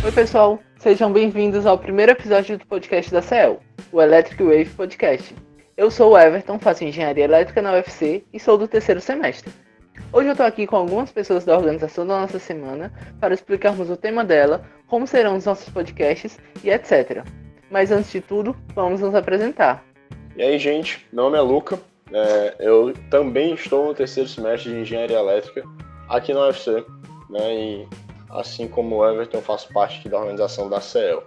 Oi pessoal, sejam bem-vindos ao primeiro episódio do podcast da CEL, o Electric Wave Podcast. Eu sou o Everton, faço engenharia elétrica na UFC e sou do terceiro semestre. Hoje eu estou aqui com algumas pessoas da organização da nossa semana para explicarmos o tema dela, como serão os nossos podcasts e etc. Mas antes de tudo, vamos nos apresentar. E aí gente, meu nome é Luca, eu também estou no terceiro semestre de engenharia elétrica aqui na UFC, né, e assim como o Everton, eu faço parte aqui da organização da CEL.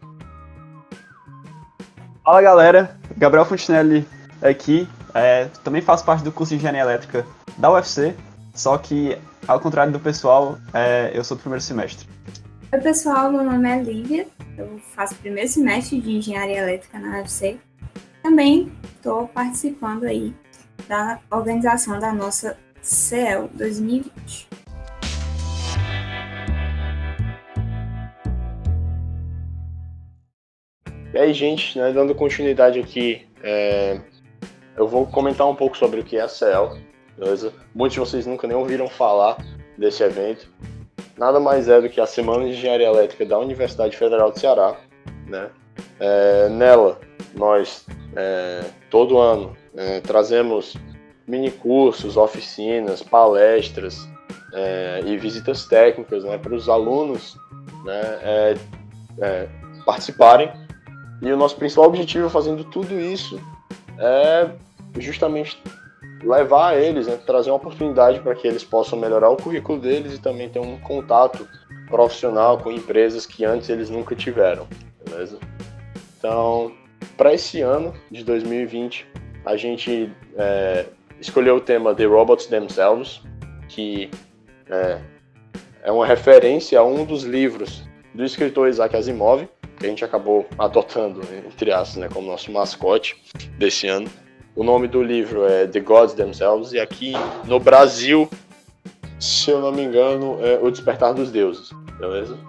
Fala galera, Gabriel Fontinelli aqui, também faço parte do curso de engenharia elétrica da UFC, só que ao contrário do pessoal, eu sou do primeiro semestre. Oi pessoal, meu nome é Lívia, eu faço o primeiro semestre de engenharia elétrica na UFC. Também estou participando aí da organização da nossa CEL 2020. E aí gente, né, dando continuidade aqui, eu vou comentar um pouco sobre o que é a CEL, beleza? Muitos de vocês nunca nem ouviram falar desse evento. Nada mais é do que a Semana de Engenharia Elétrica da Universidade Federal do Ceará, né? Nela, nós, todo ano, trazemos minicursos, oficinas, palestras e visitas técnicas, né, para os alunos, né, participarem. E o nosso principal objetivo fazendo tudo isso é justamente levar a eles, né, trazer uma oportunidade para que eles possam melhorar o currículo deles e também ter um contato profissional com empresas que antes eles nunca tiveram, beleza? Então, para esse ano de 2020, a gente escolheu o tema The Robots Themselves, que é uma referência a um dos livros do escritor Isaac Asimov, que a gente acabou adotando, entre aspas, né, como nosso mascote desse ano. O nome do livro é The Gods Themselves, e aqui no Brasil, se eu não me engano, é O Despertar dos Deuses, beleza?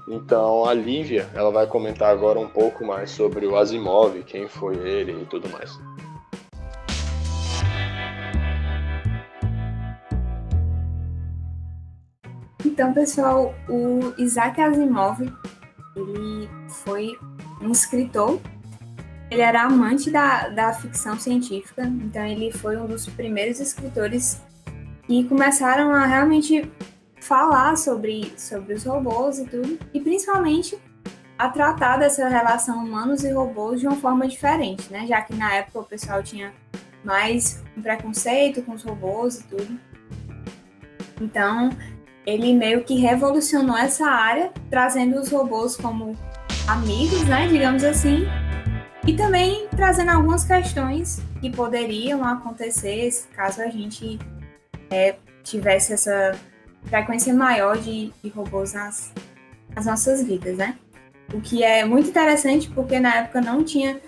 Então a Lívia, ela vai comentar agora um pouco mais sobre o Asimov, quem foi ele e tudo mais. Então, pessoal, o Isaac Asimov, ele foi um escritor. Ele era amante da ficção científica, então ele foi um dos primeiros escritores que começaram a realmente falar sobre os robôs e tudo, e principalmente a tratar dessa relação humanos e robôs de uma forma diferente, né? Já que na época o pessoal tinha mais um preconceito com os robôs e tudo. Então, ele meio que revolucionou essa área, trazendo os robôs como amigos, né, digamos assim, e também trazendo algumas questões que poderiam acontecer caso a gente tivesse essa frequência maior de robôs nas nossas vidas, né? O que é muito interessante porque na época não tinha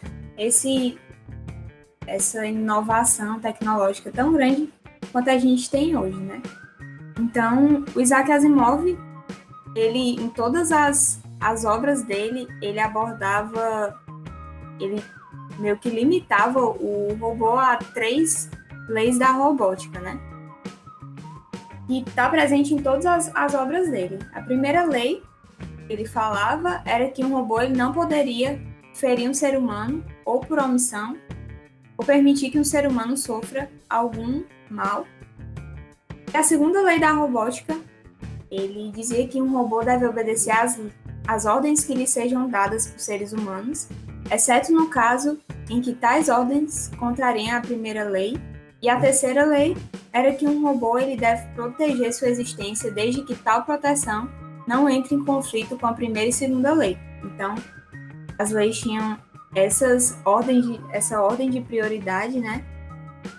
essa inovação tecnológica tão grande quanto a gente tem hoje, né? Então, o Isaac Asimov, ele, em todas as obras dele, ele meio que limitava o robô a 3 leis da robótica, né? E está presente em todas as obras dele. A primeira lei que ele falava era que um robô ele não poderia ferir um ser humano, ou por omissão, ou permitir que um ser humano sofra algum mal. E a segunda lei da robótica, ele dizia que um robô deve obedecer às ordens que lhe sejam dadas por seres humanos, exceto no caso em que tais ordens contrariem a primeira lei. E a terceira lei era que um robô ele deve proteger sua existência desde que tal proteção não entre em conflito com a primeira e segunda lei. Então, as leis tinham essa ordem de prioridade, né?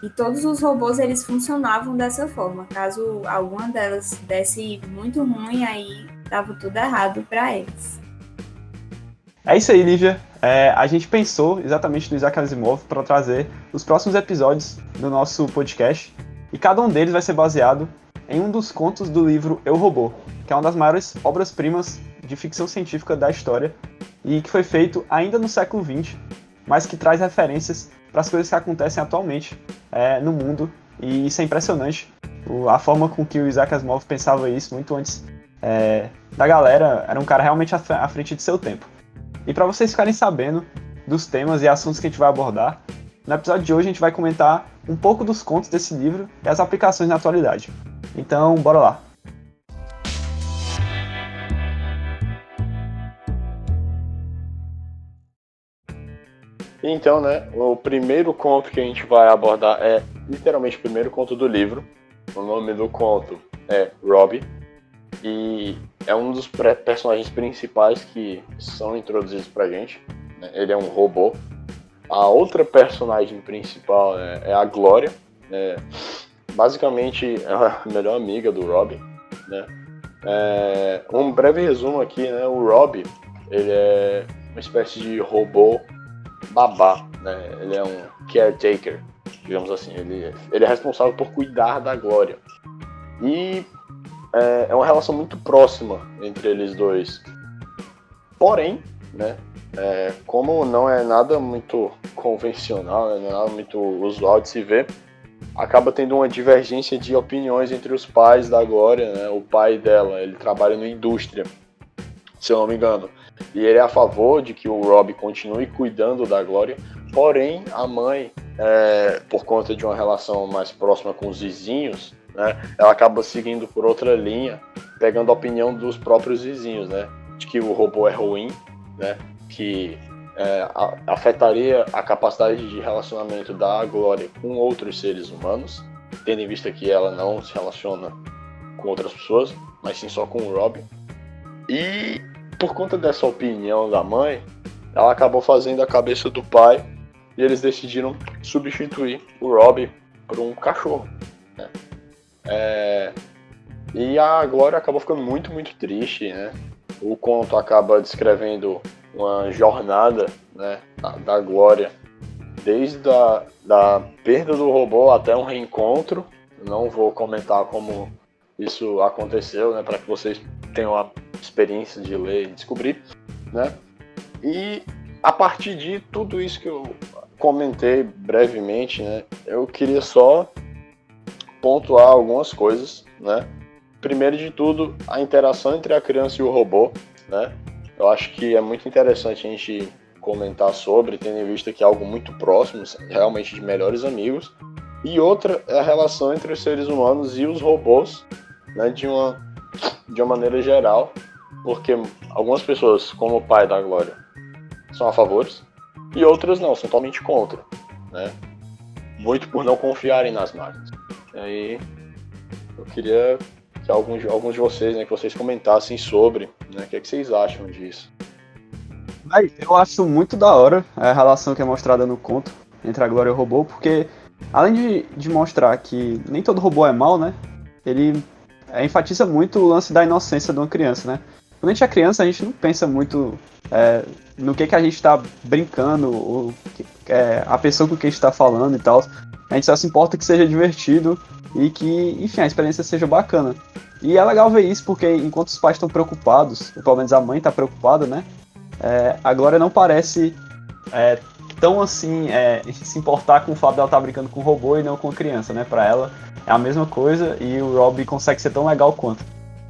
E todos os robôs eles funcionavam dessa forma. Caso alguma delas desse muito ruim, aí dava tudo errado para eles. É isso aí, Lívia. A gente pensou exatamente no Isaac Asimov para trazer os próximos episódios do nosso podcast. E cada um deles vai ser baseado em um dos contos do livro Eu, Robô, que é uma das maiores obras-primas de ficção científica da história e que foi feito ainda no século XX, mas que traz referências para as coisas que acontecem atualmente no mundo. E isso é impressionante, a forma com que o Isaac Asimov pensava isso muito antes da galera, era um cara realmente à frente de seu tempo. E para vocês ficarem sabendo dos temas e assuntos que a gente vai abordar, no episódio de hoje a gente vai comentar um pouco dos contos desse livro e as aplicações na atualidade. Então, bora lá! Então, né, o primeiro conto que a gente vai abordar é literalmente o primeiro conto do livro. O nome do conto é Robbie e é um dos personagens principais que são introduzidos pra gente, né? Ele é um robô. A outra personagem principal é a Glória, né? Basicamente é a melhor amiga do Robbie, né? Um breve resumo aqui, né? O Robbie, ele é uma espécie de robô babá, né? Ele é um caretaker, digamos assim. Ele é responsável por cuidar da Glória. E é uma relação muito próxima entre eles dois. Porém, né? Como não é nada muito convencional, né? Não é nada muito usual de se ver, acaba tendo uma divergência de opiniões entre os pais da Glória, né? O pai dela, ele trabalha na indústria, se eu não me engano, e ele é a favor de que o Robbie continue cuidando da Glória, porém a mãe, por conta de uma relação mais próxima com os vizinhos, né, ela acaba seguindo por outra linha, pegando a opinião dos próprios vizinhos, né, de que o robô é ruim, né, que afetaria a capacidade de relacionamento da Glória com outros seres humanos, tendo em vista que ela não se relaciona com outras pessoas, mas sim só com o Robbie. E por conta dessa opinião da mãe, ela acabou fazendo a cabeça do pai e eles decidiram substituir o Robbie por um cachorro, né? E a Glória acabou ficando muito, muito triste, né? O conto acaba descrevendo uma jornada, né, da Glória, desde da perda do robô até um reencontro. Não vou comentar como isso aconteceu, né, para que vocês tenham a experiência de ler e descobrir, né? E a partir de tudo isso que eu comentei brevemente, né, eu queria só pontuar algumas coisas, né? Primeiro de tudo, a interação entre a criança e o robô, né? Eu acho que é muito interessante a gente comentar sobre, tendo em vista que é algo muito próximo, realmente de melhores amigos. E outra é a relação entre os seres humanos e os robôs, né, de uma maneira geral, porque algumas pessoas, como o pai da Glória, são a favor e outras não, são totalmente contra, né? Muito por não confiarem nas máquinas. E aí eu queria que alguns de vocês, né, que vocês comentassem sobre, né, o que vocês acham disso. Eu acho muito da hora a relação que é mostrada no conto entre a Glória e o robô, porque além de mostrar que nem todo robô é mau, né, ele enfatiza muito o lance da inocência de uma criança, né? Quando a gente é criança, a gente não pensa muito no que a gente está brincando, ou a pessoa com quem a gente está falando e tal. A gente só se importa que seja divertido e que, enfim, a experiência seja bacana. E é legal ver isso, porque enquanto os pais estão preocupados, ou pelo menos a mãe está preocupada, né? A Glória não parece tão assim se importar com o fato dela estar brincando com o robô e não com a criança, né? Pra ela é a mesma coisa e o Robbie consegue ser tão legal quanto.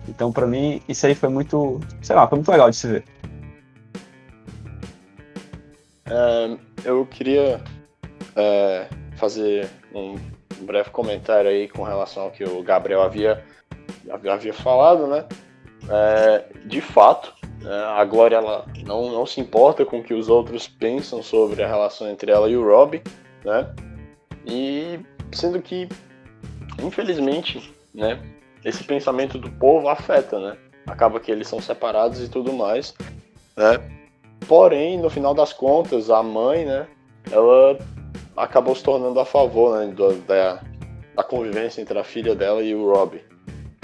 Então, pra mim, isso aí foi muito, foi muito legal de se ver. Eu queria fazer um breve comentário aí com relação ao que o Gabriel havia falado, né? De fato, a Glória ela não se importa com o que os outros pensam sobre a relação entre ela e o Robbie, né? E sendo que, infelizmente, né, esse pensamento do povo afeta, né? Acaba que eles são separados e tudo mais, né? Porém, no final das contas, a mãe, né, ela acabou se tornando a favor, né, da convivência entre a filha dela e o Robbie,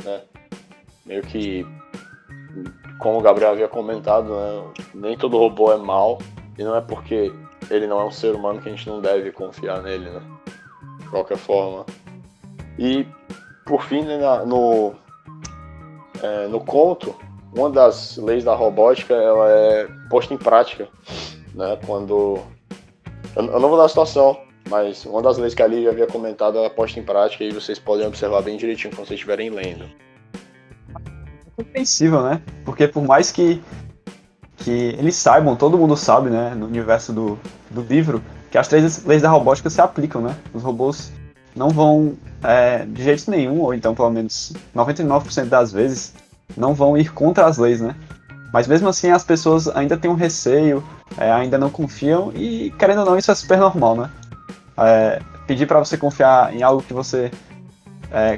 né? Meio que, como o Gabriel havia comentado, né, nem todo robô é mau, e não é porque ele não é um ser humano que a gente não deve confiar nele, né? De qualquer forma. E, por fim, né, no conto, uma das leis da robótica ela é posta em prática, né? Quando eu não vou dar a situação, mas uma das leis que a Lívia havia comentado ela é posta em prática e vocês podem observar bem direitinho quando vocês estiverem lendo. compreensível, né? Porque por mais que eles saibam, todo mundo sabe, né, no universo do livro, que as 3 leis da robótica se aplicam, né? Os robôs não vão, de jeito nenhum, ou então pelo menos 99% das vezes, não vão ir contra as leis, né? Mas mesmo assim as pessoas ainda têm um receio, ainda não confiam, e querendo ou não, isso é super normal, né? Pedir para você confiar em algo que você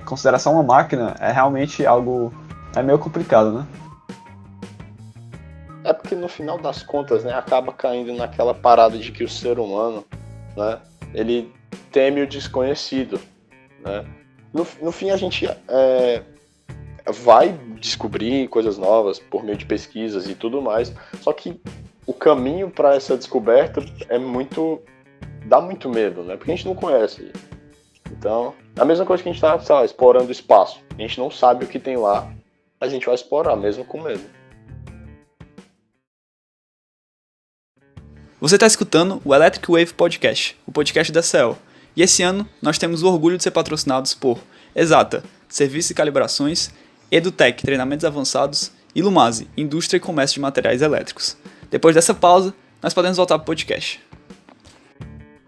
considera só uma máquina é realmente algo meio complicado, né? É porque no final das contas, né, acaba caindo naquela parada de que o ser humano, né, ele teme o desconhecido, né? No fim a gente vai descobrir coisas novas por meio de pesquisas e tudo mais, só que o caminho para essa descoberta dá muito medo, né? Porque a gente não conhece. Então, a mesma coisa que a gente está, sei lá, explorando o espaço. A gente não sabe o que tem lá, a gente vai explorar mesmo com medo. Você está escutando o Electric Wave Podcast, o podcast da CEL. E esse ano nós temos o orgulho de ser patrocinados por Exata, Serviços e Calibrações, EduTech, Treinamentos Avançados e Lumase, Indústria e Comércio de Materiais Elétricos. Depois dessa pausa, nós podemos voltar para o podcast.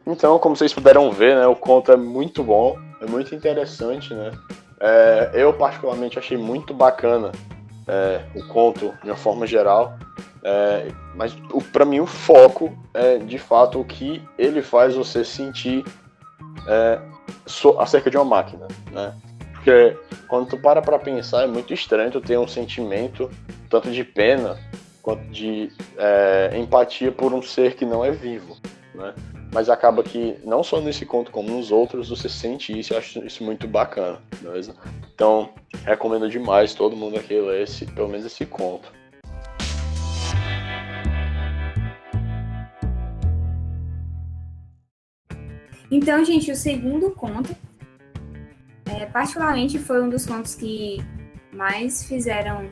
Então, como vocês puderam ver, né, o conto é muito bom, é muito interessante, né? Eu particularmente achei muito bacana o conto de uma forma geral. Mas para mim o foco é de fato o que ele faz você sentir acerca de uma máquina, né? Porque quando tu para pensar é muito estranho tu ter um sentimento tanto de pena quanto de empatia por um ser que não é vivo, né? Mas acaba que não só nesse conto como nos outros você sente isso, eu acho isso muito bacana, beleza? Então recomendo demais todo mundo aqui ler pelo menos esse conto. Então, gente, o segundo conto, particularmente foi um dos contos que mais fizeram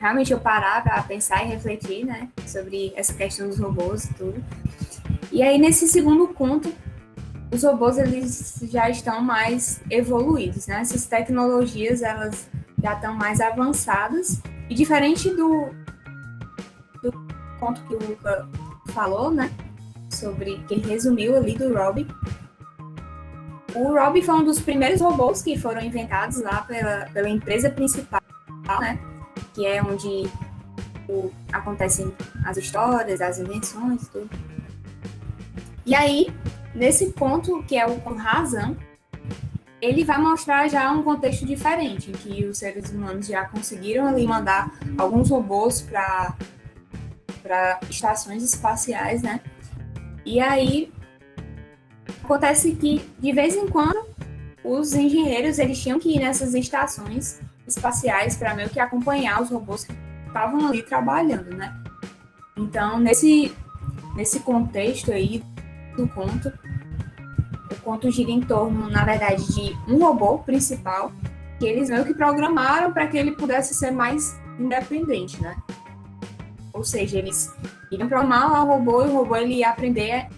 realmente eu parar para pensar e refletir, né, sobre essa questão dos robôs e tudo. E aí, nesse segundo conto, os robôs, eles já estão mais evoluídos, né? Essas tecnologias, elas já estão mais avançadas. E diferente do conto que o Luca falou, né, sobre que ele resumiu ali do Robbie. O Robbie foi um dos primeiros robôs que foram inventados lá pela empresa principal, né? Que é onde acontecem as histórias, as invenções e tudo. E aí, nesse ponto, que é o com razão, ele vai mostrar já um contexto diferente, em que os seres humanos já conseguiram ali mandar alguns robôs para estações espaciais, né? E aí, acontece que, de vez em quando, os engenheiros eles tinham que ir nessas estações espaciais para meio que acompanhar os robôs que estavam ali trabalhando, né? Então, nesse contexto aí do conto, o conto gira em torno, na verdade, de um robô principal que eles meio que programaram para que ele pudesse ser mais independente, né? Ou seja, eles iriam programar o robô e o robô ele ia aprender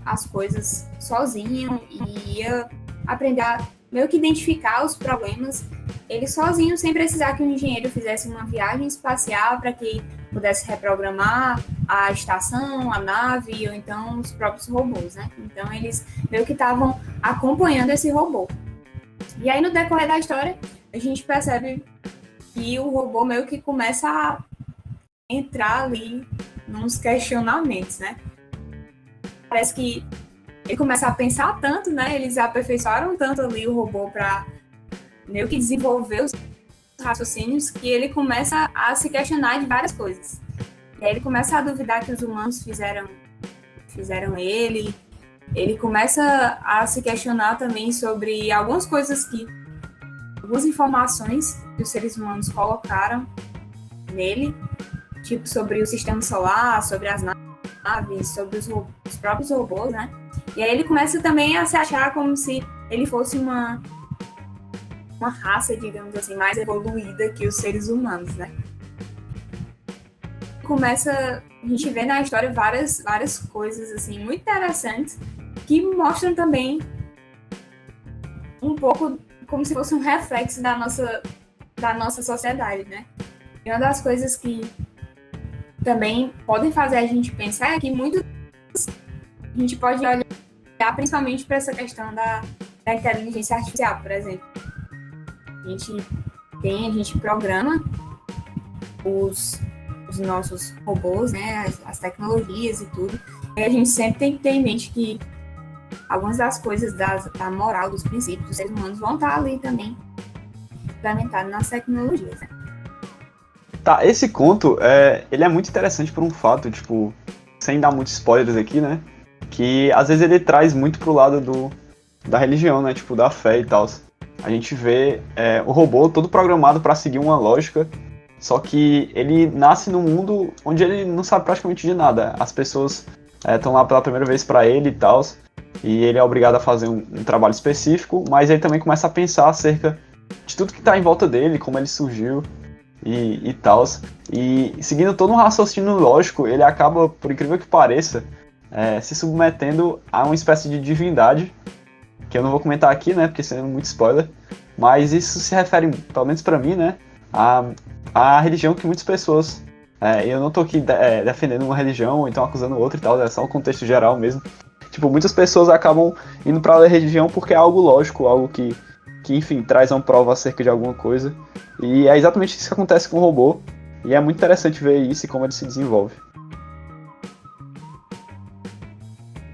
as coisas sozinho e ia aprender a meio que identificar os problemas ele sozinho, sem precisar que um engenheiro fizesse uma viagem espacial para que pudesse reprogramar a estação, a nave ou então os próprios robôs, né? Então eles meio que estavam acompanhando esse robô. E aí no decorrer da história a gente percebe que o robô meio que começa a entrar ali nos questionamentos, né? Parece que ele começa a pensar tanto, né? Eles aperfeiçoaram tanto ali o robô para meio que desenvolver os raciocínios que ele começa a se questionar de várias coisas. E aí ele começa a duvidar que os humanos fizeram ele. Ele começa a se questionar também sobre algumas informações que os seres humanos colocaram nele, tipo sobre o sistema solar, sobre as naves, sobre os próprios robôs, né? E aí ele começa também a se achar como se ele fosse uma raça, digamos assim, mais evoluída que os seres humanos, né? A gente vê na história várias coisas, assim, muito interessantes que mostram também um pouco como se fosse um reflexo da da nossa sociedade, né? E uma das coisas que também podem fazer a gente pensar é que a gente pode olhar principalmente para essa questão da inteligência artificial, por exemplo. A gente programa os nossos robôs, né, as tecnologias e tudo. E a gente sempre tem que ter em mente que algumas das coisas da moral, dos princípios dos seres humanos vão estar ali também implementados nas tecnologias, né? Tá, esse conto, ele é muito interessante por um fato, tipo, sem dar muitos spoilers aqui, né? Que às vezes ele traz muito pro lado da religião, né? Tipo, da fé e tal. A gente vê o robô todo programado para seguir uma lógica, só que ele nasce num mundo onde ele não sabe praticamente de nada. As pessoas estão lá pela primeira vez para ele e tal, e ele é obrigado a fazer um trabalho específico, mas ele também começa a pensar acerca de tudo que está em volta dele, como ele surgiu e tal. E seguindo todo um raciocínio lógico, ele acaba, por incrível que pareça, se submetendo a uma espécie de divindade, que eu não vou comentar aqui, né, porque seria muito spoiler, mas isso se refere, pelo menos pra mim, né, a religião que muitas pessoas, eu não tô aqui defendendo uma religião ou então acusando outra e tal, é só um contexto geral mesmo. Tipo, muitas pessoas acabam indo pra religião porque é algo lógico, algo que enfim, traz uma prova acerca de alguma coisa. E é exatamente isso que acontece com o robô. E é muito interessante ver isso e como ele se desenvolve.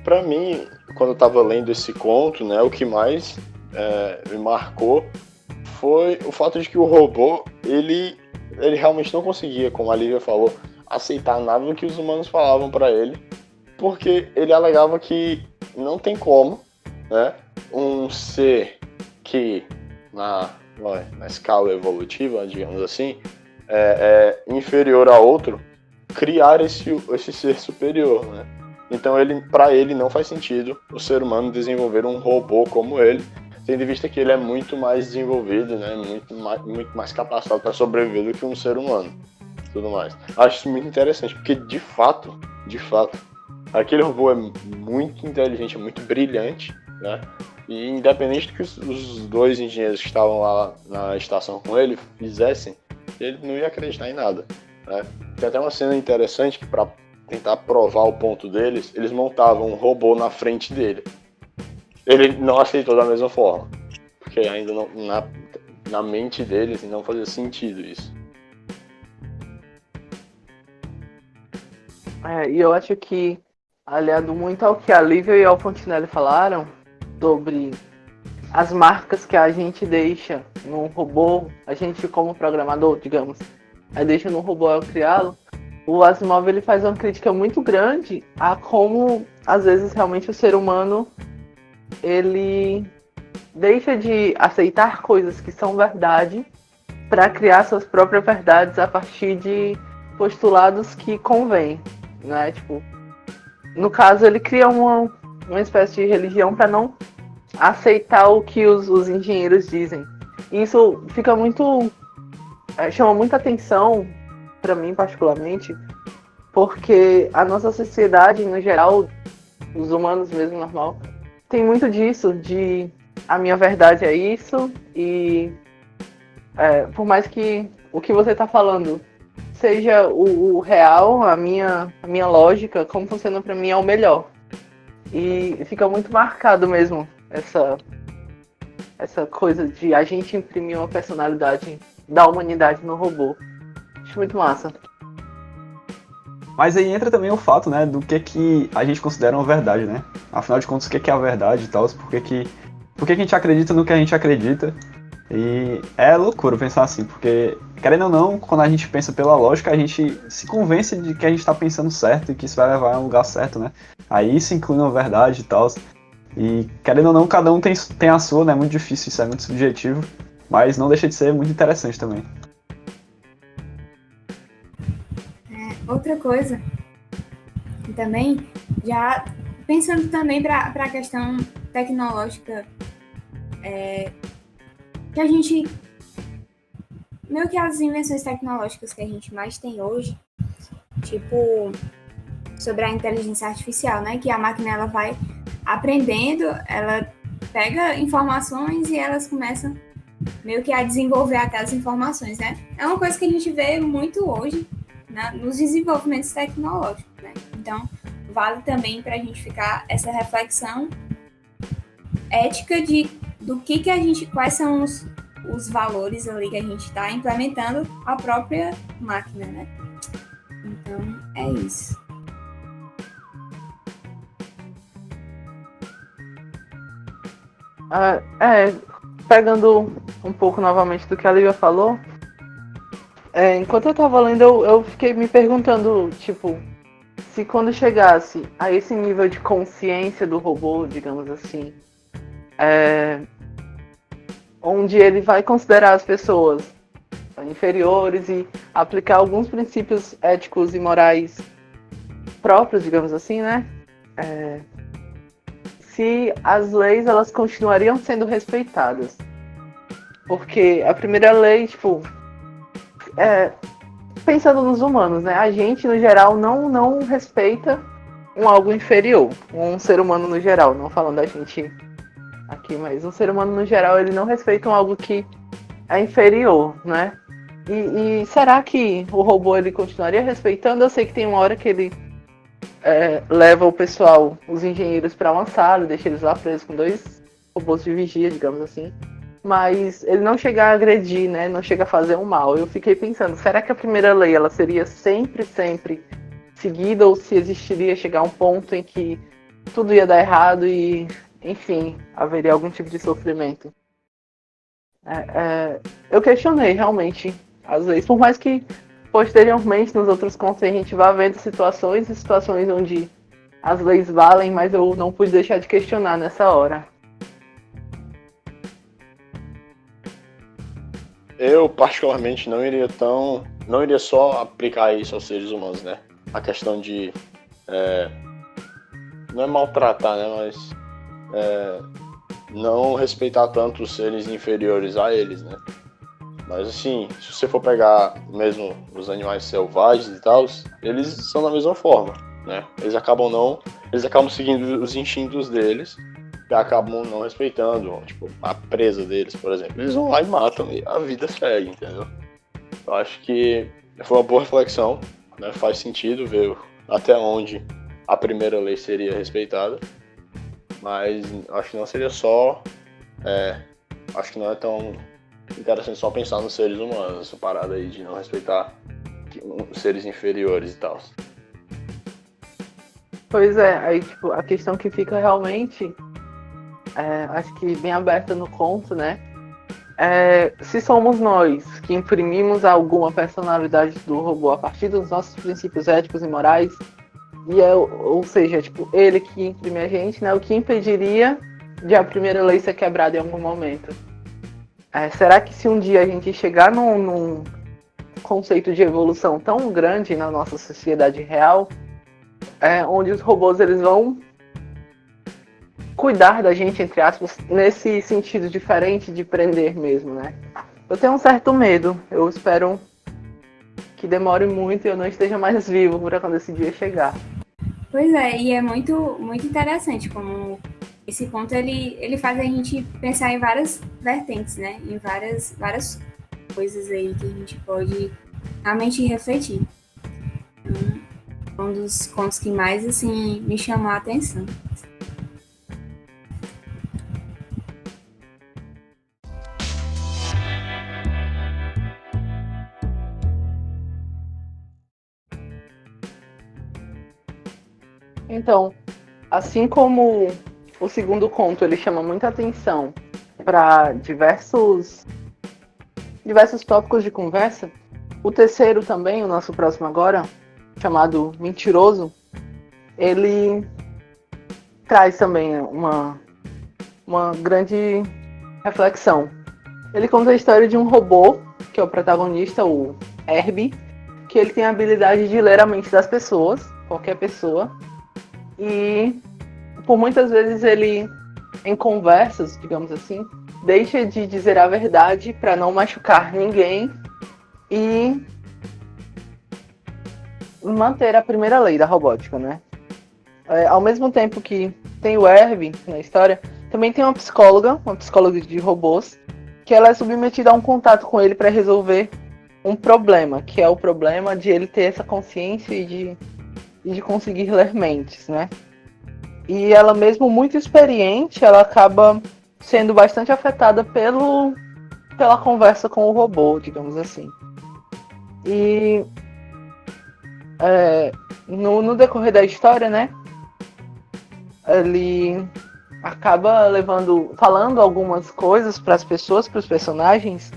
Pra mim, quando eu tava lendo esse conto, né, o que mais me marcou foi o fato de que o robô, ele realmente não conseguia, como a Lívia falou, aceitar nada do que os humanos falavam pra ele, porque ele alegava que não tem como, né, um ser que na escala evolutiva, digamos assim, é inferior a outro, criar esse ser superior, né? Então, para ele não faz sentido o ser humano desenvolver um robô como ele, tendo em vista que ele é muito mais desenvolvido, né? Muito mais capacitado para sobreviver do que um ser humano, tudo mais. Acho isso muito interessante, porque de fato, aquele robô é muito inteligente, é muito brilhante, né? E independente do que os dois engenheiros que estavam lá na estação com ele fizessem, ele não ia acreditar em nada, né? Tem até uma cena interessante que, para tentar provar o ponto deles, eles montavam um robô na frente dele. Ele não aceitou da mesma forma, porque ainda não, na mente deles não fazia sentido isso. E eu acho que, aliado muito ao que a Lívia e ao Fontinelli falaram sobre as marcas que a gente deixa no robô, a gente como programador, digamos, deixa no robô ao criá-lo, o Asimov ele faz uma crítica muito grande a como, às vezes, realmente o ser humano ele deixa de aceitar coisas que são verdade para criar suas próprias verdades a partir de postulados que convêm, né? Tipo, no caso, ele cria uma espécie de religião para não aceitar o que os engenheiros dizem. E isso fica muito... chama muita atenção, para mim particularmente, porque a nossa sociedade, no geral, os humanos mesmo, normal, tem muito disso, de a minha verdade é isso, e por mais que o que você está falando seja o real, a minha lógica, como funciona para mim é o melhor. E fica muito marcado mesmo essa coisa de a gente imprimir uma personalidade da humanidade no robô. Acho muito massa. Mas aí entra também o fato, né, do que a gente considera uma verdade, né? Afinal de contas, o que é a verdade e tal, por que a gente acredita no que a gente acredita. E é loucura pensar assim, porque, querendo ou não, quando a gente pensa pela lógica, a gente se convence de que a gente tá pensando certo e que isso vai levar a um lugar certo, né? Aí isso inclui uma verdade e tal. E, querendo ou não, cada um tem a sua, né? É muito difícil, isso é muito subjetivo, mas não deixa de ser muito interessante também. Outra coisa, também, já pensando também para a questão tecnológica, que a gente, meio que as invenções tecnológicas que a gente mais tem hoje, tipo, sobre a inteligência artificial, né, que a máquina ela vai aprendendo, ela pega informações e elas começam meio que a desenvolver aquelas informações, né? É uma coisa que a gente vê muito hoje, né, nos desenvolvimentos tecnológicos, né? Então, vale também para a gente ficar essa reflexão ética do que a gente, quais são os valores ali que a gente está implementando a própria máquina, né? Então, é isso. Pegando um pouco novamente do que a Lívia falou, enquanto eu tava lendo, eu fiquei me perguntando, tipo, se quando chegasse a esse nível de consciência do robô, digamos assim, onde ele vai considerar as pessoas inferiores e aplicar alguns princípios éticos e morais próprios, digamos assim, né? Se as leis elas continuariam sendo respeitadas. Porque a primeira lei, tipo, pensando nos humanos, né? A gente, no geral, não respeita algo inferior. Um ser humano no geral, não falando da gente aqui, mas um ser humano no geral, ele não respeita algo que é inferior, né? E será que o robô ele continuaria respeitando? Eu sei que tem uma hora que ele leva o pessoal, os engenheiros, para uma sala, deixa eles lá presos com 2 robôs de vigia, digamos assim. Mas ele não chega a agredir, né? Não chega a fazer um mal. Eu fiquei pensando, será que a primeira lei ela seria sempre seguida, ou se existiria chegar a um ponto em que tudo ia dar errado e, enfim, haveria algum tipo de sofrimento? Eu questionei realmente as leis, por mais que posteriormente nos outros contos a gente vá vendo situações onde as leis valem, mas eu não pude deixar de questionar nessa hora. Eu, particularmente, não iria só aplicar isso aos seres humanos, né? A questão de, não é maltratar, né? Mas não respeitar tanto os seres inferiores a eles, né? Mas, assim, se você for pegar mesmo os animais selvagens e tal, eles são da mesma forma, né? Eles acabam seguindo os instintos deles, que acabam não respeitando, tipo, a presa deles, por exemplo. Eles vão lá e matam e a vida segue, entendeu? Eu acho que foi uma boa reflexão, né? Faz sentido ver até onde a primeira lei seria respeitada, mas acho que não seria só... acho que não é tão interessante só pensar nos seres humanos, essa parada aí de não respeitar os seres inferiores e tal. Pois é, aí tipo, a questão que fica realmente... acho que bem aberta no conto, né? Se somos nós que imprimimos alguma personalidade do robô a partir dos nossos princípios éticos e morais, ou seja, tipo, ele que imprime a gente, né? O que impediria de a primeira lei ser quebrada em algum momento? Será que se um dia a gente chegar num conceito de evolução tão grande na nossa sociedade real, onde os robôs eles vão cuidar da gente, entre aspas, nesse sentido diferente de prender mesmo, né? Eu tenho um certo medo. Eu espero que demore muito e eu não esteja mais vivo para quando esse dia chegar. Pois é, e é muito, muito interessante como esse ponto ele faz a gente pensar em várias vertentes, né? Em várias coisas aí que a gente pode realmente refletir. Um dos contos que mais, assim, me chamou a atenção. Então, assim como o segundo conto ele chama muita atenção para diversos tópicos de conversa, o terceiro também, o nosso próximo agora, chamado Mentiroso, ele traz também uma grande reflexão. Ele conta a história de um robô, que é o protagonista, o Herbie, que ele tem a habilidade de ler a mente das pessoas, qualquer pessoa, e por muitas vezes ele, em conversas, digamos assim, deixa de dizer a verdade para não machucar ninguém e manter a primeira lei da robótica, né? Ao mesmo tempo que tem o Herbie na história, também tem uma psicóloga de robôs, que ela é submetida a um contato com ele para resolver um problema, que é o problema de ele ter essa consciência e de conseguir ler mentes, né? E ela mesmo muito experiente, ela acaba sendo bastante afetada pela conversa com o robô, digamos assim. E no decorrer da história, né? Ele acaba falando algumas coisas para as pessoas, para os personagens,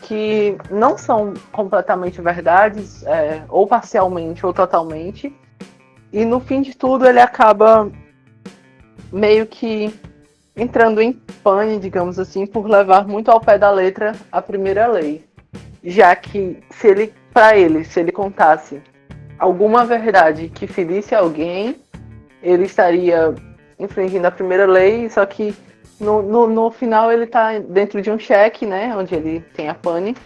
que não são completamente verdades, ou parcialmente ou totalmente. E no fim de tudo ele acaba meio que entrando em pane, digamos assim, por levar muito ao pé da letra a primeira lei. Já que se ele contasse alguma verdade que ferisse alguém, ele estaria infringindo a primeira lei, só que no final ele está dentro de um cheque, né, onde ele tem a pane,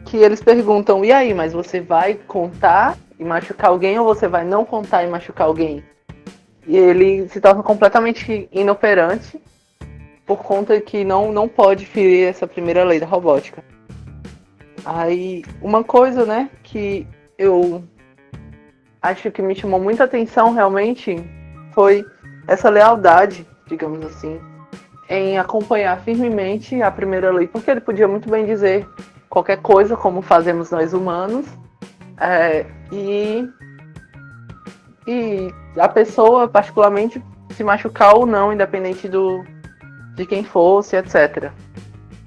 que eles perguntam, e aí, mas você vai contar e machucar alguém ou você vai não contar e machucar alguém? E ele se torna completamente inoperante por conta que não pode ferir essa primeira lei da robótica. Aí, uma coisa, né, que eu acho que me chamou muita atenção realmente foi essa lealdade, digamos assim, em acompanhar firmemente a primeira lei, porque ele podia muito bem dizer qualquer coisa, como fazemos nós humanos, e a pessoa, particularmente, se machucar ou não, independente de quem fosse, etc.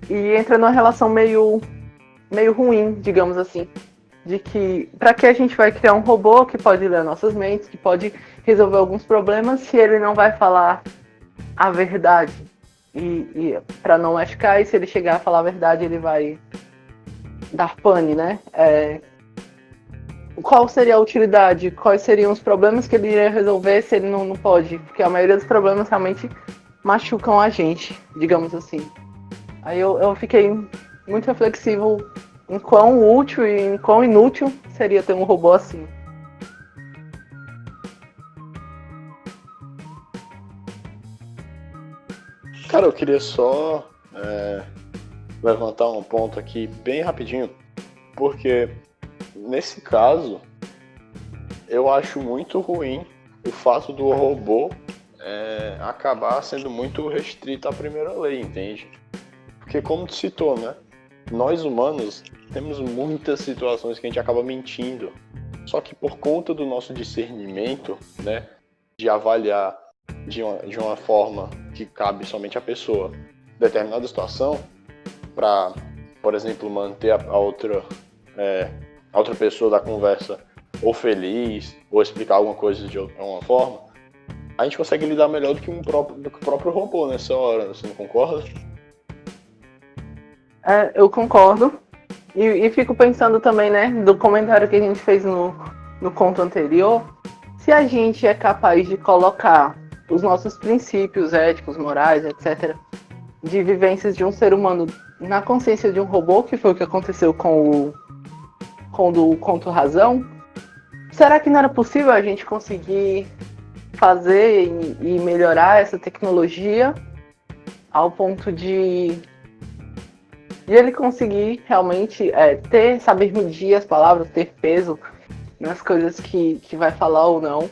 E entra numa relação meio ruim, digamos assim, de que para que a gente vai criar um robô que pode ler nossas mentes, que pode resolver alguns problemas, se ele não vai falar a verdade e para não machucar, e se ele chegar a falar a verdade ele vai dar pane, né? Qual seria a utilidade? Quais seriam os problemas que ele iria resolver se ele não pode? Porque a maioria dos problemas realmente machucam a gente, digamos assim. Aí eu fiquei muito reflexivo em quão útil e em quão inútil seria ter um robô assim. Cara, eu queria só levantar um ponto aqui bem rapidinho, porque nesse caso eu acho muito ruim o fato do robô acabar sendo muito restrito à primeira lei, entende? Porque como tu citou, né? Nós humanos temos muitas situações que a gente acaba mentindo. Só que por conta do nosso discernimento, né? De avaliar de uma forma que cabe somente à pessoa determinada situação, para, por exemplo, manter a outra pessoa da conversa ou feliz, ou explicar alguma coisa de alguma forma, a gente consegue lidar melhor do que o próprio robô nessa hora, você não concorda? Eu concordo. E fico pensando também, né, do comentário que a gente fez no conto anterior, se a gente é capaz de colocar os nossos princípios éticos, morais, etc., de vivências de um ser humano na consciência de um robô, que foi o que aconteceu com o conto Razão, será que não era possível a gente conseguir fazer e melhorar essa tecnologia ao ponto de ele conseguir realmente saber medir as palavras, ter peso nas coisas que vai falar ou não?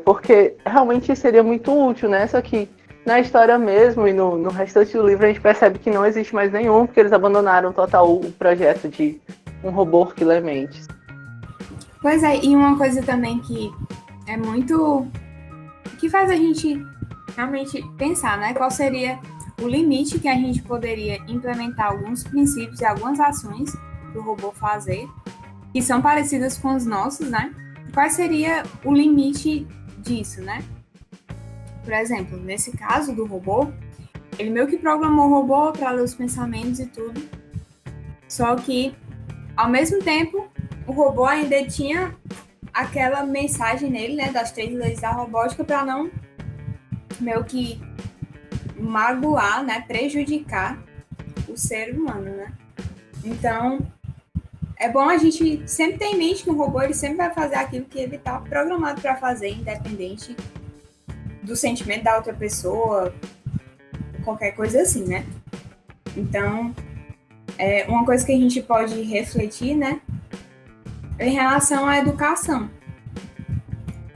Porque realmente seria muito útil, né? Só que na história mesmo e no restante do livro a gente percebe que não existe mais nenhum, porque eles abandonaram total o projeto de um robô que lê mentes. Pois é, e uma coisa também que é muito... que faz a gente realmente pensar, né? Qual seria o limite que a gente poderia implementar alguns princípios e algumas ações para o robô fazer, que são parecidas com os nossos, né? Qual seria o limite disso, né? Por exemplo, nesse caso do robô, ele meio que programou o robô para ler os pensamentos e tudo, só que, ao mesmo tempo, o robô ainda tinha aquela mensagem nele, né, das 3 leis da robótica, para não meio que magoar, né, prejudicar o ser humano, né? Então, é bom a gente sempre ter em mente que o robô ele sempre vai fazer aquilo que ele está programado para fazer, independente do sentimento da outra pessoa, qualquer coisa assim, né? Então, uma coisa que a gente pode refletir, né, em relação à educação.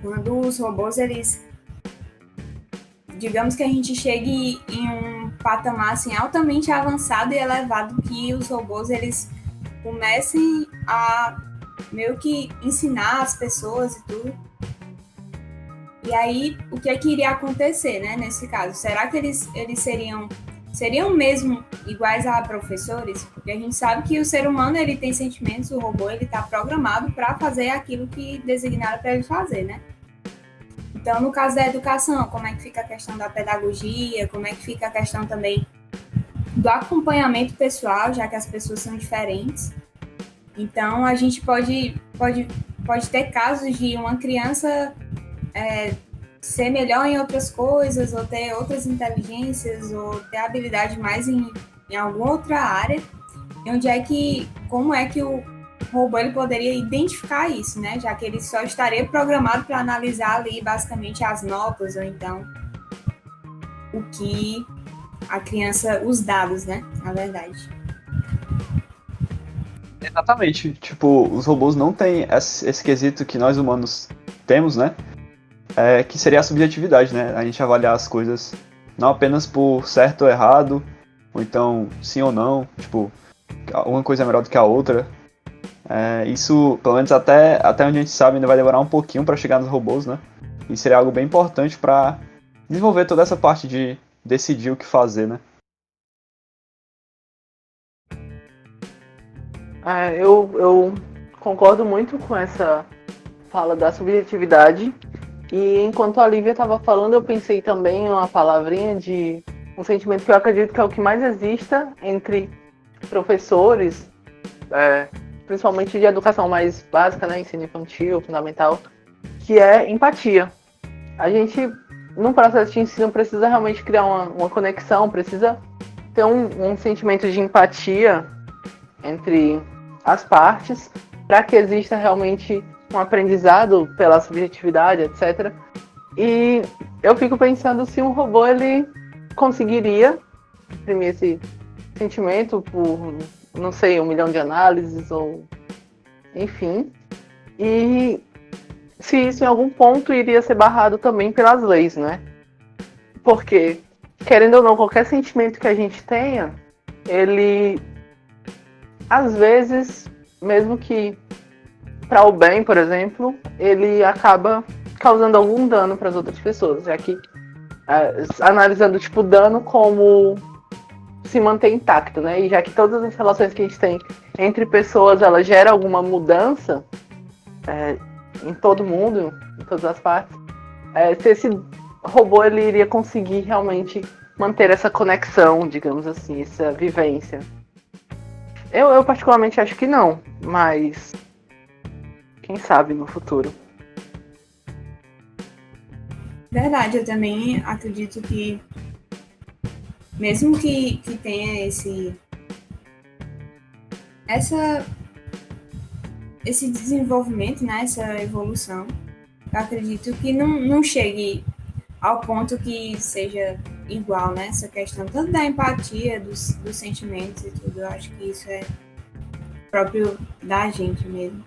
Quando os robôs, digamos que a gente chegue em um patamar assim, altamente avançado e elevado, que os robôs eles comecem a meio que ensinar as pessoas e tudo. E aí, o que é que iria acontecer, né, nesse caso? Será que eles seriam mesmo iguais a professores? Porque a gente sabe que o ser humano ele tem sentimentos, o robô ele está programado para fazer aquilo que designaram para ele fazer, né? Então, no caso da educação, como é que fica a questão da pedagogia, como é que fica a questão também do acompanhamento pessoal, já que as pessoas são diferentes. Então, a gente pode ter casos de uma criança ser melhor em outras coisas, ou ter outras inteligências, ou ter habilidade mais em alguma outra área, como é que o robô ele poderia identificar isso, né? Já que ele só estaria programado para analisar ali basicamente as notas, ou então o que a criança, os dados, né? Na verdade. Exatamente. Tipo, os robôs não têm esse quesito que nós humanos temos, né? Que seria a subjetividade, né? A gente avaliar as coisas não apenas por certo ou errado, ou então sim ou não, tipo, uma coisa é melhor do que a outra. Isso, pelo menos até onde a gente sabe, ainda vai demorar um pouquinho para chegar nos robôs, né? E seria algo bem importante para desenvolver toda essa parte de decidir o que fazer, né? Eu concordo muito com essa fala da subjetividade. E enquanto a Lívia estava falando, eu pensei também em uma palavrinha de um sentimento que eu acredito que é o que mais exista entre professores, principalmente de educação mais básica, né, ensino infantil, fundamental, que é empatia. A gente, num processo de ensino, precisa realmente criar uma conexão, precisa ter um sentimento de empatia entre as partes, para que exista realmente um aprendizado pela subjetividade, etc. E eu fico pensando se um robô ele conseguiria imprimir esse sentimento por, não sei, 1 milhão de análises, ou enfim. E se isso em algum ponto iria ser barrado também pelas leis, né? Porque, querendo ou não, qualquer sentimento que a gente tenha, ele, às vezes, mesmo que para o bem, por exemplo, ele acaba causando algum dano para as outras pessoas, já que analisando tipo dano como se manter intacto, né? E já que todas as relações que a gente tem entre pessoas, ela gera alguma mudança em todo mundo, em todas as partes, se esse robô ele iria conseguir realmente manter essa conexão, digamos assim, essa vivência. Eu particularmente acho que não, mas quem sabe no futuro. Verdade, eu também acredito que mesmo que tenha esse desenvolvimento, né, essa evolução, eu acredito que não chegue ao ponto que seja igual, né, essa questão tanto da empatia, dos sentimentos e tudo. Eu acho que isso é próprio da gente mesmo.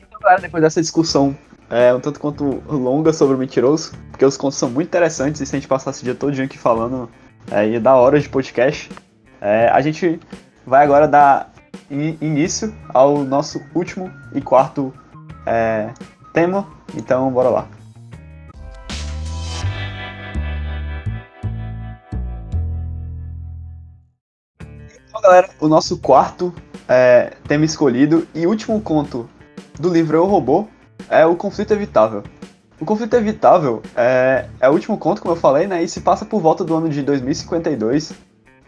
Então, galera, depois dessa discussão um tanto quanto longa sobre o mentiroso, porque os contos são muito interessantes e se a gente passasse o dia todo aqui falando, ia dar horas de podcast, a gente vai agora dar início ao nosso último e quarto tema, então bora lá. Então, galera, o nosso quarto tema escolhido e último conto do livro Eu, Robô é O Conflito Evitável. O Conflito Evitável é o último conto, como eu falei, né, e se passa por volta do ano de 2052,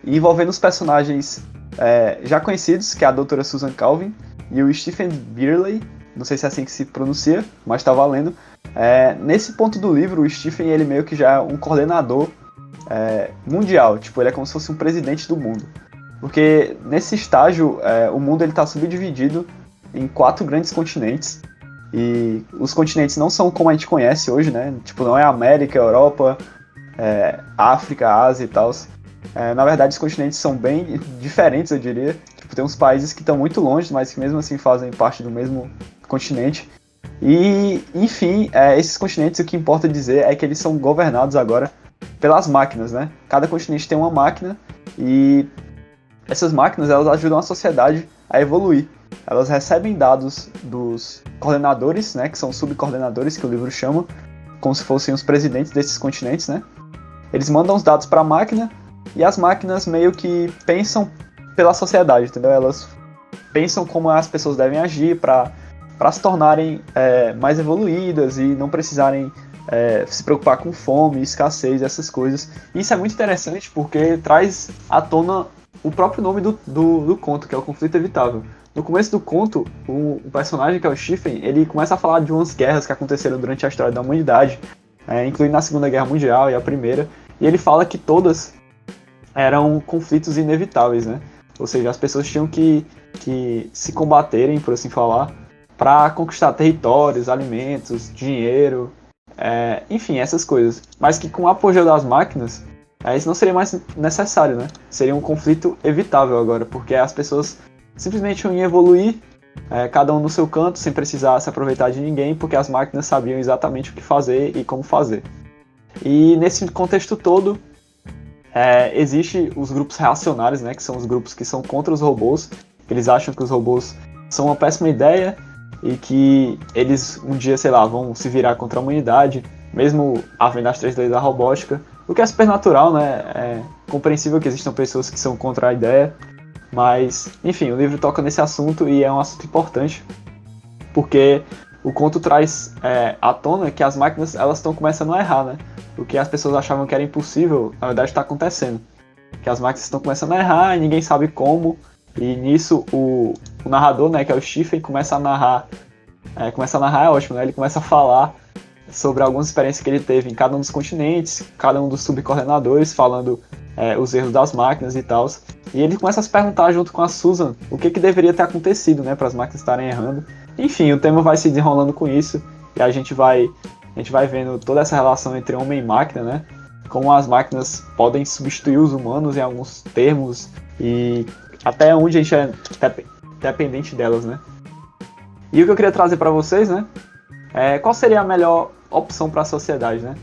envolvendo os personagens já conhecidos, que é a doutora Susan Calvin e o Stephen Birley, não sei se é assim que se pronuncia, mas tá valendo. Nesse ponto do livro, o Stephen ele meio que já é um coordenador mundial, tipo, ele é como se fosse um presidente do mundo. Porque nesse estágio, o mundo está subdividido em 4 grandes continentes, e os continentes não são como a gente conhece hoje, né? Tipo, não é América, Europa, África, Ásia e tal. Na verdade, os continentes são bem diferentes, eu diria. Tipo, tem uns países que estão muito longe, mas que mesmo assim fazem parte do mesmo continente. E, enfim, esses continentes, o que importa dizer é que eles são governados agora pelas máquinas, né? Cada continente tem uma máquina e essas máquinas, elas ajudam a sociedade a evoluir. Elas recebem dados dos coordenadores, né? Que são subcoordenadores, que o livro chama, como se fossem os presidentes desses continentes, né? Eles mandam os dados para a máquina e as máquinas meio que pensam pela sociedade, entendeu? Elas pensam como as pessoas devem agir para se tornarem mais evoluídas e não precisarem se preocupar com fome, escassez, essas coisas. E isso é muito interessante porque traz à tona o próprio nome do conto, que é o conflito evitável. No começo do conto, o personagem, que é o Stephen, ele começa a falar de umas guerras que aconteceram durante a história da humanidade, incluindo a Segunda Guerra Mundial e a Primeira, e ele fala que todas eram conflitos inevitáveis, né? Ou seja, as pessoas tinham que se combaterem, por assim falar, para conquistar territórios, alimentos, dinheiro, enfim, essas coisas. Mas que com o apogeu das máquinas, isso não seria mais necessário, né? Seria um conflito evitável agora, porque as pessoas simplesmente iam evoluir, cada um no seu canto, sem precisar se aproveitar de ninguém, porque as máquinas sabiam exatamente o que fazer e como fazer. E nesse contexto todo, existe os grupos reacionários, né, que são os grupos que são contra os robôs. Eles acham que os robôs são uma péssima ideia e que eles um dia, sei lá, vão se virar contra a humanidade, mesmo havendo as 3 leis da robótica, o que é super natural, né? É compreensível que existam pessoas que são contra a ideia, mas, enfim, o livro toca nesse assunto e é um assunto importante, porque o conto traz à tona que as máquinas, elas estão começando a errar, né? O que as pessoas achavam que era impossível, na verdade está acontecendo. Que as máquinas estão começando a errar e ninguém sabe como, e nisso o narrador, né, que é o Stephen, começa a narrar é ótimo, né? Ele começa a falar sobre algumas experiências que ele teve em cada um dos continentes, cada um dos subcoordenadores, falando os erros das máquinas e tal. E ele começa a se perguntar junto com a Susan o que deveria ter acontecido, né, para as máquinas estarem errando. Enfim, o tema vai se desenrolando com isso e a gente vai vendo toda essa relação entre homem e máquina, né? Como as máquinas podem substituir os humanos em alguns termos e até onde a gente é dependente delas, né? E o que eu queria trazer para vocês, né? Qual seria a melhor opção para a sociedade, né?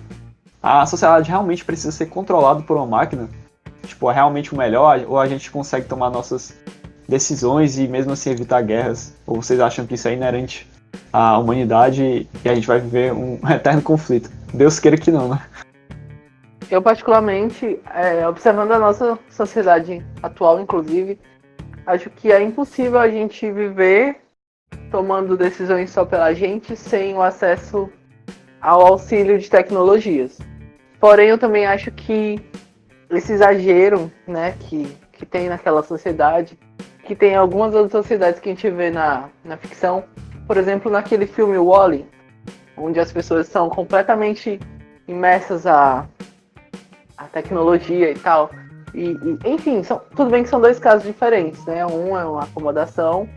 A sociedade realmente precisa ser controlada por uma máquina? Tipo, é realmente o melhor? Ou a gente consegue tomar nossas decisões e mesmo assim evitar guerras? Ou vocês acham que isso é inerente à humanidade e a gente vai viver um eterno conflito? Deus queira que não, né? Eu, particularmente, observando a nossa sociedade atual, inclusive, acho que é impossível a gente viver tomando decisões só pela gente sem o acesso ao auxílio de tecnologias. Porém, eu também acho que esse exagero, né, que tem naquela sociedade, que tem algumas outras sociedades que a gente vê na ficção, por exemplo, naquele filme Wall-E, onde as pessoas são completamente imersas à tecnologia e tal. E enfim, tudo bem que são 2 casos diferentes, né? Um é uma acomodação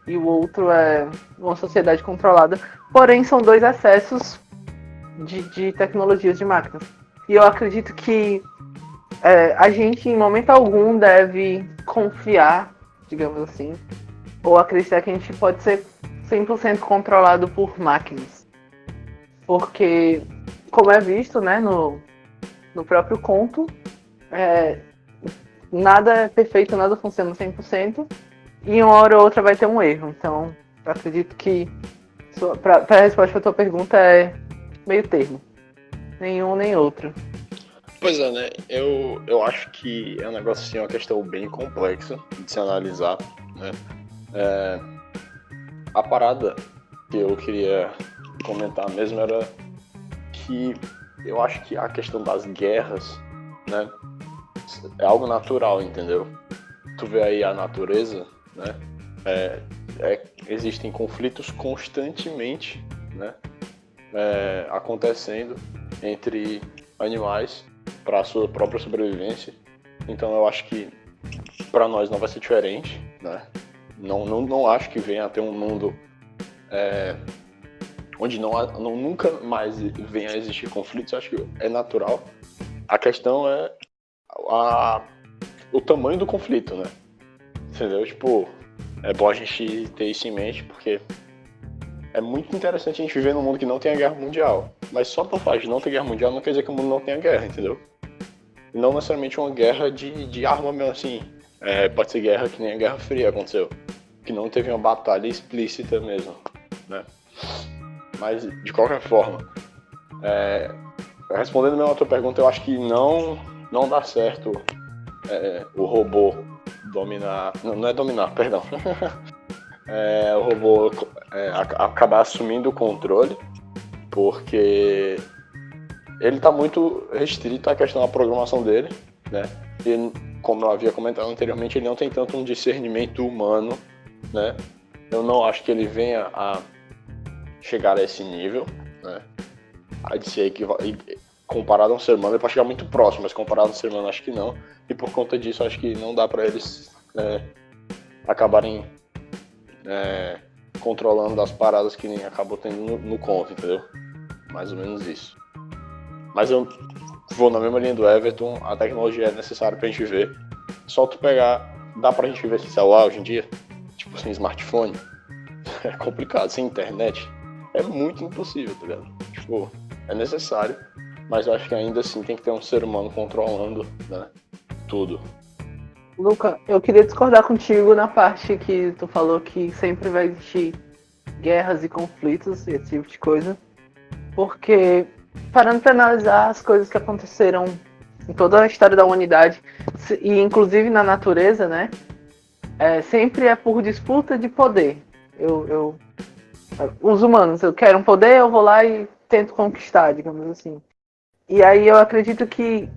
e o outro é uma sociedade controlada. Porém, são 2 acessos de tecnologias de máquinas. E eu acredito que a gente, em momento algum, deve confiar, digamos assim, ou acreditar que a gente pode ser 100% controlado por máquinas. Porque, como é visto, né, no próprio conto, nada é perfeito, nada funciona 100%, e uma hora ou outra vai ter um erro. Então, eu acredito que para a resposta para a tua pergunta é meio termo. Nenhum nem outro. Pois é, né? Eu acho que é um negócio assim, uma questão bem complexa de se analisar, né? A parada que eu queria comentar mesmo era que eu acho que a questão das guerras, né, é algo natural, entendeu? Tu vê aí a natureza, né? Existem conflitos constantemente, né, acontecendo entre animais para a sua própria sobrevivência. Então eu acho que para nós não vai ser diferente, né? Não acho que venha a ter um mundo onde nunca mais venha a existir conflitos. Eu acho que é natural. A questão é o tamanho do conflito, né? Entendeu? Tipo, é bom a gente ter isso em mente, porque é muito interessante a gente viver num mundo que não tem a guerra mundial. Mas só pelo fato de não ter guerra mundial não quer dizer que o mundo não tenha guerra, entendeu? E não necessariamente uma guerra de arma mesmo, assim. Pode ser guerra que nem a Guerra Fria aconteceu. Que não teve uma batalha explícita mesmo, né? Mas, de qualquer forma, respondendo mesmo a tua pergunta, eu acho que não dá certo o robô dominar... Não é dominar, perdão. O robô acabar assumindo o controle, porque ele está muito restrito à questão da programação dele, né? E, como eu havia comentado anteriormente, ele não tem tanto um discernimento humano, né? Eu não acho que ele venha a chegar a esse nível, né? A de ser comparado a um ser humano, ele pode chegar muito próximo, mas comparado a um ser humano, acho que não. E por conta disso, acho que não dá para eles acabarem controlando as paradas que nem acabou tendo no conto, entendeu? Mais ou menos isso. Mas eu vou na mesma linha do Everton, a tecnologia é necessária pra gente ver. Só tu pegar, dá pra gente viver sem celular hoje em dia? Tipo, sem smartphone? É complicado, sem internet? É muito impossível, tá ligado? Tipo, é necessário, mas eu acho que ainda assim tem que ter um ser humano controlando, né, tudo. Luca, eu queria discordar contigo na parte que tu falou que sempre vai existir guerras e conflitos, esse tipo de coisa. Porque, parando para analisar as coisas que aconteceram em toda a história da humanidade, e inclusive na natureza, né? Sempre é por disputa de poder. Os humanos, eu quero um poder, eu vou lá e tento conquistar, digamos assim. E aí eu acredito que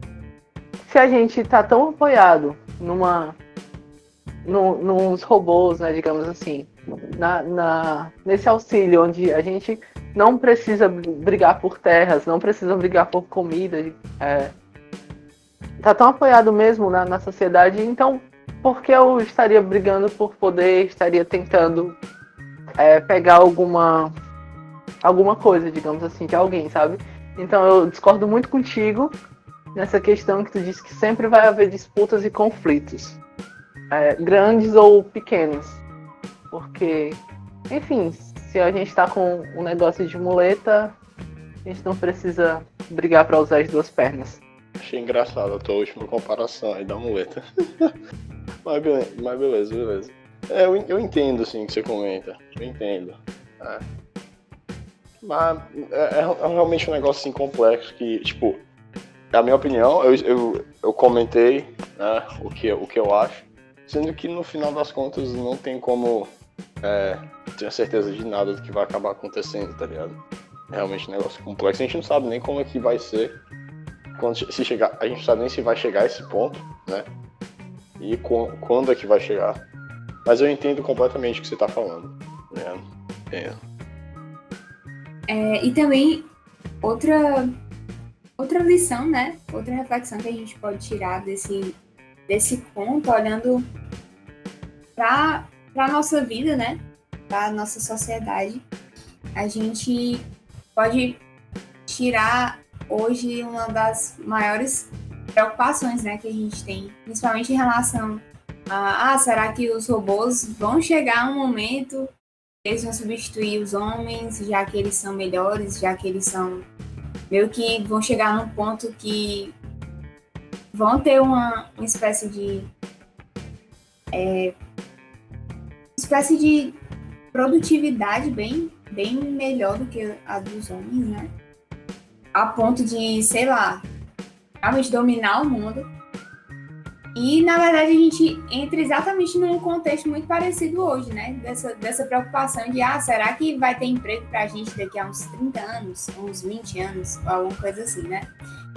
se a gente tá tão apoiado nos robôs, né, digamos assim, nesse auxílio onde a gente não precisa brigar por terras, não precisa brigar por comida, tá tão apoiado mesmo na sociedade, então por que eu estaria brigando por poder, estaria tentando pegar alguma coisa, digamos assim, de alguém, sabe? Então eu discordo muito contigo nessa questão que tu disse que sempre vai haver disputas e conflitos, grandes ou pequenos, porque, enfim, se a gente tá com um negócio de muleta, a gente não precisa brigar para usar as duas pernas. Achei engraçado a tua última comparação aí da muleta. mas beleza. Eu entendo, sim, o que você comenta. Eu entendo. Mas é realmente um negócio assim complexo que, tipo, na minha opinião, eu comentei, né, o que eu acho, sendo que no final das contas não tem como ter certeza de nada do que vai acabar acontecendo, tá ligado? É realmente um negócio complexo. A gente não sabe nem como é que vai ser se chegar. A gente não sabe nem se vai chegar a esse ponto, né? E quando é que vai chegar. Mas eu entendo completamente o que você tá falando, né? E também outra lição, né? Outra reflexão que a gente pode tirar desse conto, olhando para a nossa vida, né? Para a nossa sociedade, a gente pode tirar hoje uma das maiores preocupações, né, que a gente tem, principalmente em relação a será que os robôs vão chegar a um momento que eles vão substituir os homens, já que eles são melhores, já que eles são meio que vão chegar num ponto que vão ter uma espécie de produtividade bem melhor do que a dos homens, né? A ponto de, sei lá, realmente dominar o mundo. E, na verdade, a gente entra exatamente num contexto muito parecido hoje, né? Dessa preocupação de, será que vai ter emprego pra gente daqui a uns 30 anos, uns 20 anos, ou alguma coisa assim, né?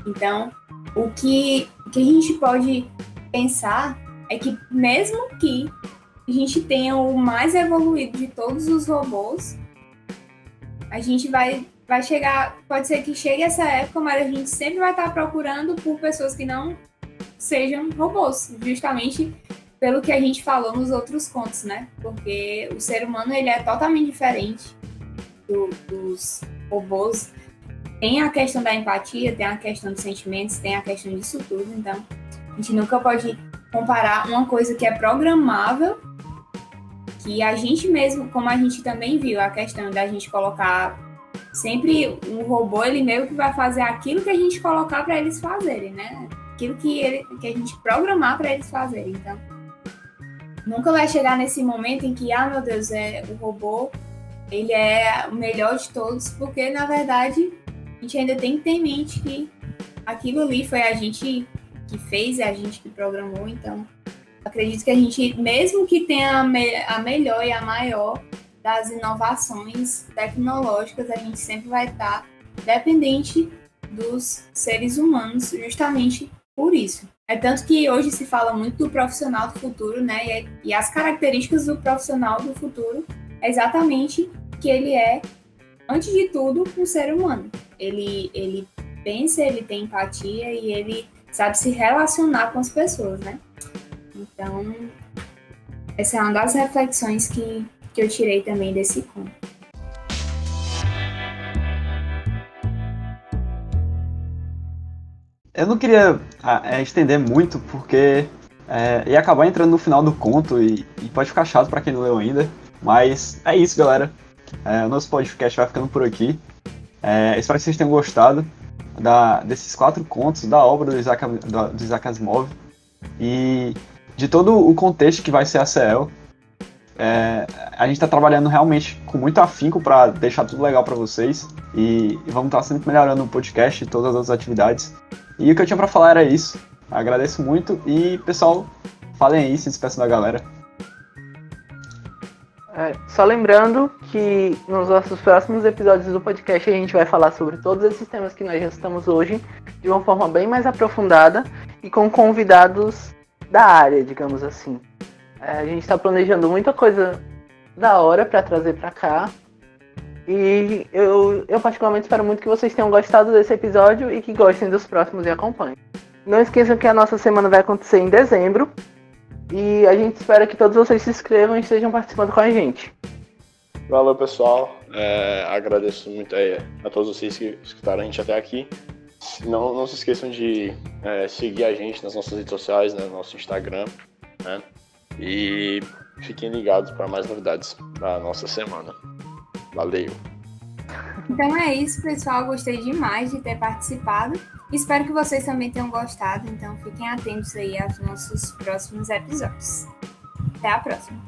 Então, o que a gente pode pensar é que mesmo que a gente tenha o mais evoluído de todos os robôs, a gente vai chegar, pode ser que chegue essa época, mas a gente sempre vai estar procurando por pessoas que não sejam robôs, justamente pelo que a gente falou nos outros contos, né? Porque o ser humano, ele é totalmente diferente dos robôs. Tem a questão da empatia, tem a questão dos sentimentos, tem a questão disso tudo, então A gente nunca pode comparar uma coisa que é programável, que a gente mesmo, como a gente também viu, a questão da gente colocar sempre um robô, ele meio que vai fazer aquilo que a gente colocar para eles fazerem, né? Aquilo que a gente programar para eles fazerem. Então, nunca vai chegar nesse momento em que, meu Deus, o robô, ele é o melhor de todos, porque, na verdade, a gente ainda tem que ter em mente que aquilo ali foi a gente que fez, é a gente que programou. Então, acredito que a gente, mesmo que tenha a melhor e a maior das inovações tecnológicas, a gente sempre vai estar dependente dos seres humanos, justamente por isso. É tanto que hoje se fala muito do profissional do futuro, né? E as características do profissional do futuro é exatamente que ele é, antes de tudo, um ser humano. Ele pensa, ele tem empatia e ele sabe se relacionar com as pessoas, né? Então, essa é uma das reflexões que eu tirei também desse conto. Eu não queria estender muito, porque ia acabar entrando no final do conto e pode ficar chato pra quem não leu ainda. Mas é isso, galera. O nosso podcast vai ficando por aqui. Espero que vocês tenham gostado desses 4 contos, da obra do Isaac Asimov e de todo o contexto que vai ser a CL. A gente está trabalhando realmente com muito afinco para deixar tudo legal para vocês e vamos estar sempre melhorando o podcast e todas as outras atividades. E o que eu tinha para falar era isso. Agradeço muito e, pessoal, falem aí, se despeçam da galera. Só lembrando que nos nossos próximos episódios do podcast a gente vai falar sobre todos esses temas que nós já estamos hoje de uma forma bem mais aprofundada e com convidados da área, digamos assim. A gente está planejando muita coisa da hora para trazer para cá e eu particularmente espero muito que vocês tenham gostado desse episódio e que gostem dos próximos e acompanhem. Não esqueçam que a nossa semana vai acontecer em dezembro. E a gente espera que todos vocês se inscrevam e estejam participando com a gente. Valeu, pessoal. Agradeço muito a todos vocês que escutaram a gente até aqui. Não se esqueçam de seguir a gente nas nossas redes sociais, né, no nosso Instagram, né? E fiquem ligados para mais novidades da nossa semana. Valeu! Então é isso, pessoal. Gostei demais de ter participado. Espero que vocês também tenham gostado. Então fiquem atentos aí aos nossos próximos episódios. Até a próxima!